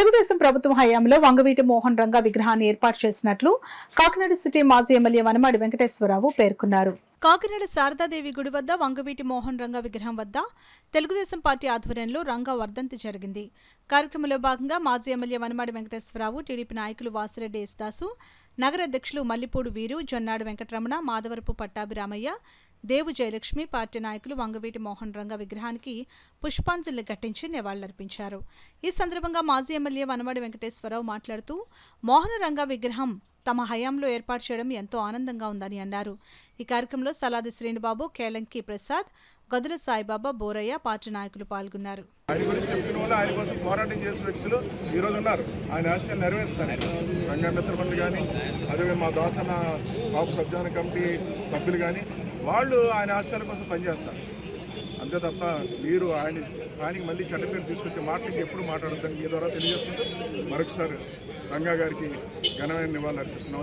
తెలుగుదేశం ప్రభుత్వం హయాంలో వంగవీటి మోహన్ రంగా విగ్రహాన్ని ఏర్పాటు చేసినట్లు కాకినాడ సిటీ మాజీ ఎమ్మెల్యే వనమాడి వెంకటేశ్వరరావు పేర్కొన్నారు. కాకినాడ శారదాదేవి గుడి వద్ద వంగవీటి మోహన్ రంగా విగ్రహం వద్ద తెలుగుదేశం పార్టీ ఆధ్వర్యంలో రంగా వర్ధంతి జరిగింది. కార్యక్రమంలో భాగంగా మాజీ ఎమ్మెల్యే వనమాడి వెంకటేశ్వరరావు, టీడీపీ నాయకులు వాసిరెడ్డి యేసుదాసు, నగర అధ్యక్షులు మల్లిపూడి వీరు, జొన్నాడు వెంకటరమణ, మాధవరపు పట్టాభిరామయ్య, దేవు జయలక్ష్మి, పార్టీ నాయకులు వంగవీటి మోహన్ రంగా విగ్రహానికి పుష్పాంజలి ఘటించి నివాళులర్పించారు. ఈ సందర్భంగా మాజీ ఎమ్మెల్యే వనమాడి వెంకటేశ్వరరావు మాట్లాడుతూ మోహన రంగా విగ్రహం తమ హయాంలో ఏర్పాటు చేయడం ఎంతో ఆనందంగా ఉందని అన్నారు. ఈ కార్యక్రమంలో సలాది శ్రీనిబాబు, కేలంకి ప్రసాద్, గదుల సాయిబాబా, బోరయ్య, పార్టీ నాయకులు పాల్గొన్నారు. ఆయన గురించి చెప్పిన వాళ్ళు ఆయన కోసం పోరాటం చేసిన వ్యక్తులు ఈరోజు ఉన్నారు. ఆయన ఆశయాలు నెరవేరుతారు. రంగా మిత్రమండలి కానీ, అదే మా దోసన కాపు సబ్జాన కమిటీ సభ్యులు కానీ వాళ్ళు ఆయన ఆశయాల కోసం పనిచేస్తారు. అంతే తప్ప మీరు ఆయనకి మళ్ళీ చెడ్డ పేరు తీసుకొచ్చే మాటలకి ఎప్పుడు మాట్లాడతాను. మీ ద్వారా తెలియజేసుకుంటూ మరొకసారి రంగా గారికి ఘనమైన నివాళులు అర్పిస్తున్నాం.